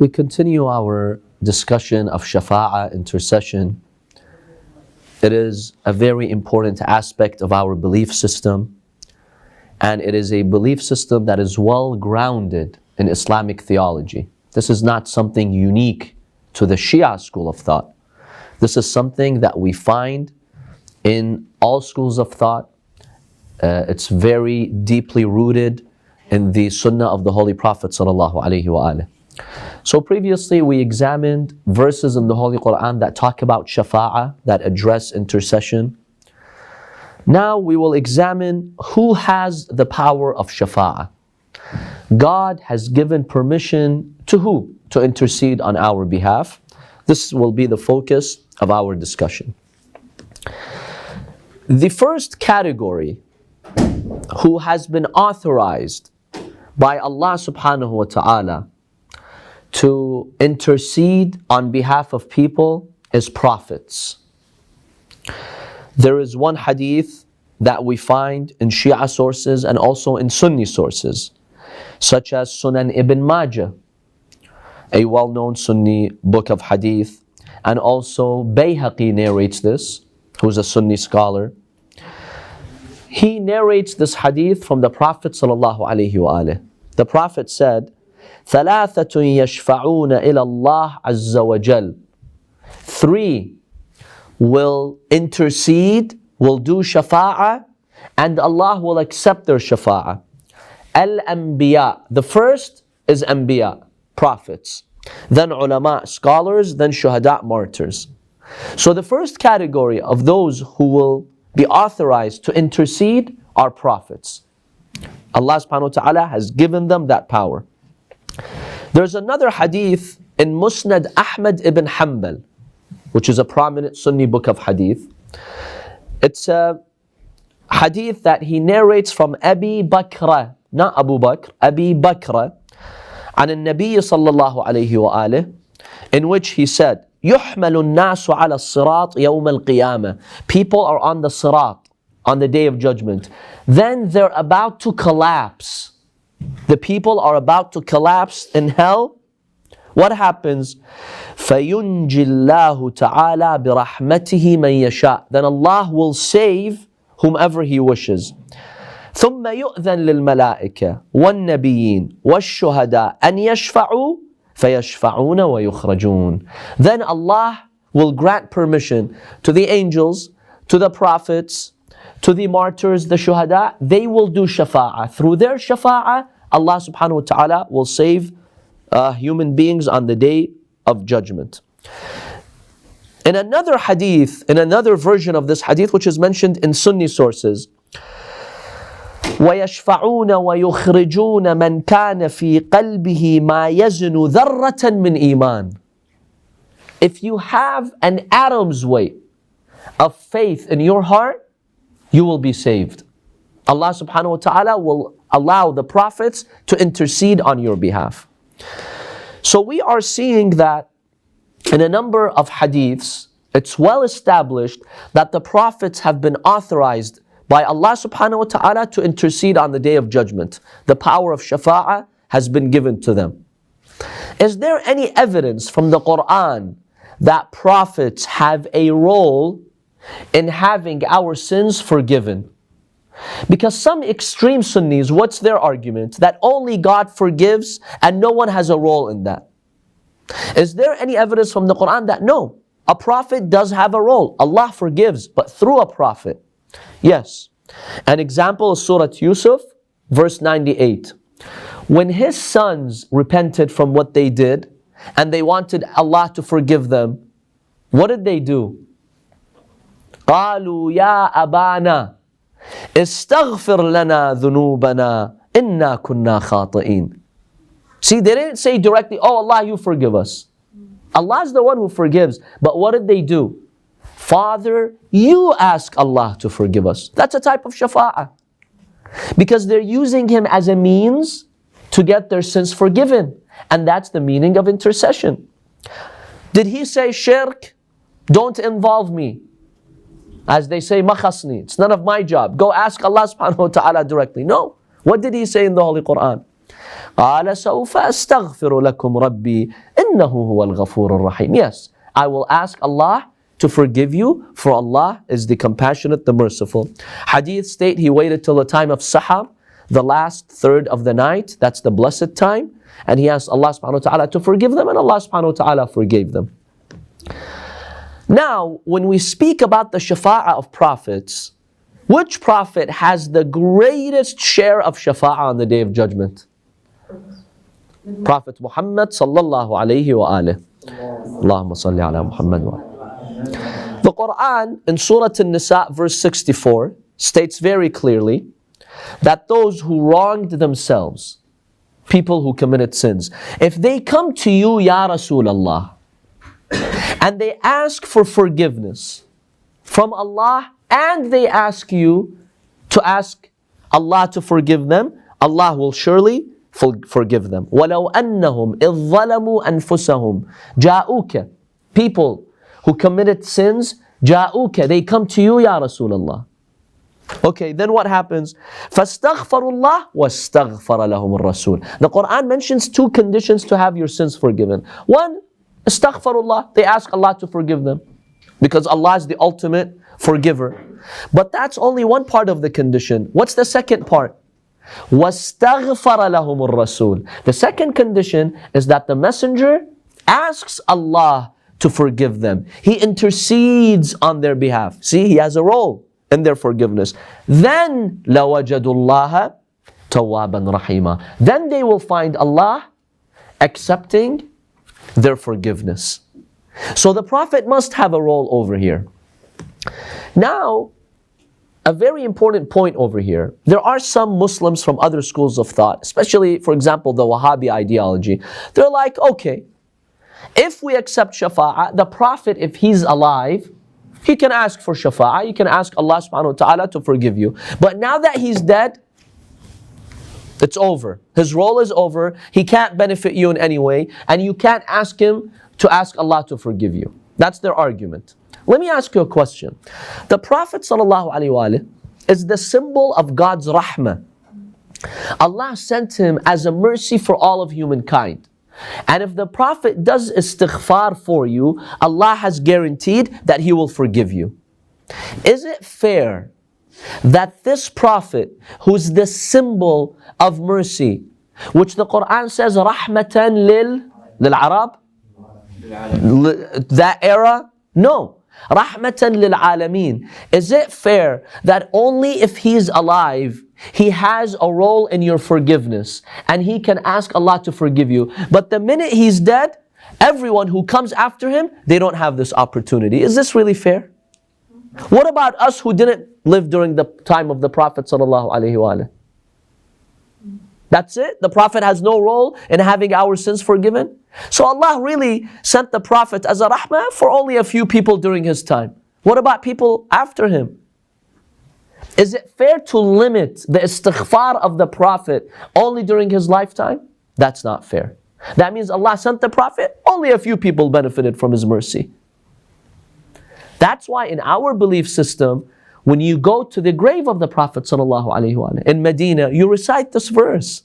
We continue our discussion of shafa'ah, intercession. It is a very important aspect of our belief system, and it is a belief system that is well grounded in Islamic theology. This is not something unique to the Shia school of thought. This is something that we find in all schools of thought. It's very deeply rooted in the Sunnah of the Holy Prophet sallallahu alaihi wasallam. So previously we examined verses in the Holy Quran that talk about shafa'ah, that address intercession. Now we will examine who has the power of shafa'ah. God has given permission to who? To intercede on our behalf. This will be the focus of our discussion. The first category who has been authorized by Allah subhanahu wa ta'ala to intercede on behalf of people is prophets. There is one hadith that we find in Shia sources and also in Sunni sources, such as Sunan Ibn Majah, a well-known Sunni book of hadith, and also Bayhaqi narrates this, who's a Sunni scholar. He narrates this hadith from the Prophet sallallahu alaihi wasallam. The Prophet said, ثلاثة يشفعون إلى الله عز وجل. 3 will intercede, will do shafa'ah, and Allah will accept their shafa'ah. Al-Anbiya. The first is Anbiya, prophets. Then ulama, scholars, then shuhada, martyrs. So the first category of those who will be authorized to intercede are prophets. Allah subhanahu wa ta'ala has given them that power. There's another hadith in Musnad Ahmad ibn Hanbal, which is a prominent Sunni book of hadith. It's a hadith that he narrates from Abi Bakr, not Abu Bakr, Abi Bakr, عن النبي صلى الله عليه وآله, in which he said, يحمل الناس على الصراط يوم القيامة. People are on the sirat, on the day of judgment. Then they're about to collapse. The people are about to collapse in hell. What happens? فَيُنْجِ اللَّهُ تَعَالَى بِرَحْمَتِهِ مَنْ يَشَاءُ. Then Allah will save whomever He wishes. ثُمَّ يُؤْذَنْ لِلْمَلَائِكَةِ وَالنَّبِيِّينَ وَالشُّهَدَاءِ أَنْ يَشْفَعُوا فَيَشْفَعُونَ وَيُخْرَجُونَ. Then Allah will grant permission to the angels, to the prophets, to the martyrs, the shuhada. They will do shafa'ah. Through their shafa'ah, Allah subhanahu wa ta'ala will save human beings on the day of judgment. In another hadith, in another version of this hadith, which is mentioned in Sunni sources, وَيَشْفَعُونَ وَيُخْرِجُونَ مَنْ كَانَ فِي قَلْبِهِ مَا يَزْنُ ذَرَّةً مِّنْ إِيمَانٍ. If you have an atom's weight of faith in your heart, you will be saved. Allah subhanahu wa ta'ala will allow the prophets to intercede on your behalf. So we are seeing that in a number of hadiths, it's well established that the prophets have been authorized by Allah subhanahu wa ta'ala to intercede on the day of judgment. The power of shafa'ah has been given to them. Is there any evidence from the Quran that prophets have a role in having our sins forgiven? Because some extreme Sunnis, what's their argument? That only God forgives and no one has a role in that. Is there any evidence from the Quran that no, a prophet does have a role? Allah forgives, but through a prophet. Yes. An example is Surah Yusuf, verse 98. When his sons repented from what they did and they wanted Allah to forgive them, what did they do? قالوا يا أبانا استغفر لنا ذنوبنا إنا كنا خاطئين. See, they didn't say directly, oh Allah, you forgive us. Allah is the one who forgives. But what did they do? Father, you ask Allah to forgive us. That's a type of shafa'ah. Because they're using Him as a means to get their sins forgiven. And that's the meaning of intercession. Did He say, shirk, don't involve me? As they say, makhasni, it's none of my job. Go ask Allah subhanahu wa ta'ala directly. No. What did He say in the Holy Quran? قال سوف أستغفر لكم ربي إنه هو الغفور الرحيم. Yes, I will ask Allah to forgive you, for Allah is the compassionate, the merciful. Hadith state he waited till the time of Sahar, the last third of the night, that's the blessed time, and he asked Allah subhanahu wa ta'ala to forgive them, and Allah subhanahu wa ta'ala forgave them. Now, when we speak about the shafa'ah of prophets, which prophet has the greatest share of shafa'ah on the Day of Judgment? Prophet Muhammad sallallahu alayhi wa alih. Allahumma salli ala Muhammad wa alih. The Quran in Surah An-Nisa verse 64 states very clearly that those who wronged themselves, people who committed sins, if they come to you, Ya Rasulullah, and they ask for forgiveness from Allah, and they ask you to ask Allah to forgive them, Allah will surely forgive them. وَلَوْ أَنَّهُمْ إِذْ ظَلَمُوا أَنفُسَهُمْ جَاءُوكَ, people who committed sins, جَاءُوكَ, they come to you, Ya Rasulullah. Okay, then what happens? فَاسْتَغْفَرُوا اللَّهِ وَاسْتَغْفَرَ لَهُمُ الرَّسُولِ. The Quran mentions two conditions to have your sins forgiven. One, astaghfirullah, they ask Allah to forgive them, because Allah is the ultimate forgiver. But that's only one part of the condition. What's the second part? وَاسْتَغْفَرَ لَهُمُ الرَّسُولِ. The second condition is that the messenger asks Allah to forgive them. He intercedes on their behalf. See, he has a role in their forgiveness. Then لَوَجَدُوا اللَّهَ تَوَّابًا رَحِيمًا. Then they will find Allah accepting their forgiveness. So the Prophet must have a role over here. Now, a very important point over here. There are some Muslims from other schools of thought, especially, for example, the Wahhabi ideology. They're like, okay, if we accept shafa'ah, the Prophet, if he's alive, he can ask for shafa'ah, he can ask Allah subhanahu wa ta'ala to forgive you. But now that he's dead, it's over. His role is over. He can't benefit you in any way, and you can't ask him to ask Allah to forgive you. That's their argument. Let me ask you a question. The Prophet sallallahu alaihi wasallam is the symbol of God's rahmah. Allah sent him as a mercy for all of humankind. And if the Prophet does istighfar for you, Allah has guaranteed that he will forgive you. Is it fair that this Prophet, who's the symbol of mercy, which the Quran says rahmatan lil Arab, that era? No. Rahmatan lil alameen. Is it fair that only if he's alive, he has a role in your forgiveness and he can ask Allah to forgive you? But the minute he's dead, everyone who comes after him, they don't have this opportunity. Is this really fair? What about us who didn't live during the time of the Prophet sallallahu alaihi wasallam? That's it? The Prophet has no role in having our sins forgiven? So Allah really sent the Prophet as a rahmah for only a few people during his time. What about people after him? Is it fair to limit the istighfar of the Prophet only during his lifetime? That's not fair. That means Allah sent the Prophet, only a few people benefited from his mercy. That's why in our belief system, when you go to the grave of the Prophet ﷺ in Medina, you recite this verse.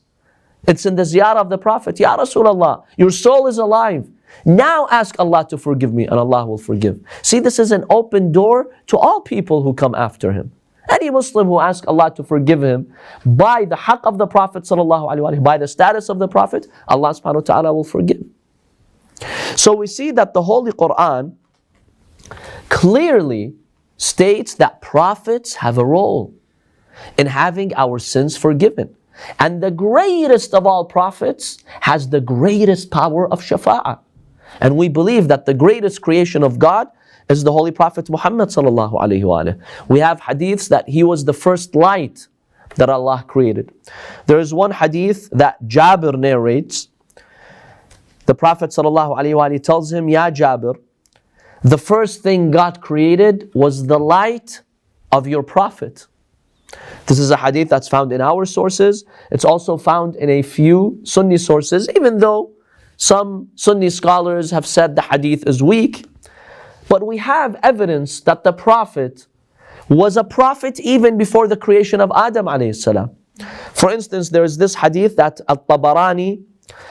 It's in the ziyarah of the Prophet. Ya Rasulullah, your soul is alive. Now ask Allah to forgive me, and Allah will forgive. See, this is an open door to all people who come after him. Any Muslim who asks Allah to forgive him by the haqq of the Prophet ﷺ, by the status of the Prophet, Allah subhanahu wa ta'ala will forgive. So we see that the Holy Quran clearly states that prophets have a role in having our sins forgiven. And the greatest of all prophets has the greatest power of shafa'ah. And we believe that the greatest creation of God is the Holy Prophet Muhammad sallallahu alaihi wasallam. We have hadiths that he was the first light that Allah created. There is one hadith that Jabir narrates. The Prophet sallallahu alaihi wasallam tells him, Ya Jabir, the first thing God created was the light of your Prophet. This is a hadith that's found in our sources. It's also found in a few Sunni sources, even though some Sunni scholars have said the hadith is weak. But we have evidence that the Prophet was a prophet even before the creation of Adam alayhi salam. For instance, there is this hadith that At-Tabarani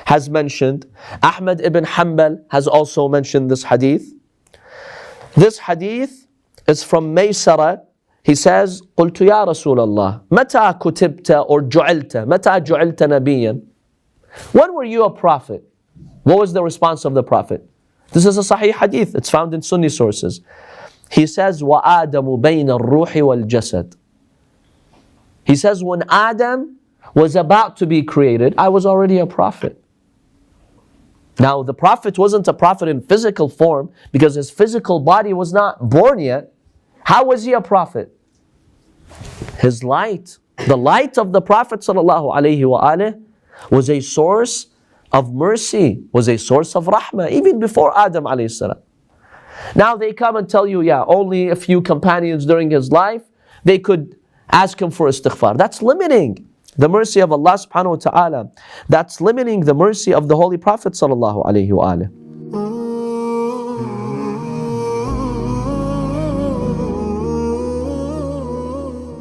has mentioned. Ahmad ibn Hanbal has also mentioned this hadith. This hadith is from Maysara. He says, قلت يا رسول الله متى كتبت or جعلت متى جعلت نبيا? When were you a prophet? What was the response of the Prophet? This is a Sahih hadith. It's found in Sunni sources. He says, وَآدَمُ بَيْنَ الرُّوحِ وَالْجَسَدِ. He says, when Adam was about to be created, I was already a prophet. Now, the Prophet wasn't a prophet in physical form because his physical body was not born yet. How was he a prophet? His light, the light of the Prophet ﷺ was a source of mercy, was a source of rahmah, even before Adam ﷺ. Now they come and tell you, yeah, only a few companions during his life, they could ask him for istighfar. That's limiting the mercy of Allah subhanahu wa ta'ala. That's limiting the mercy of the Holy Prophet sallallahu alaihi wasallam.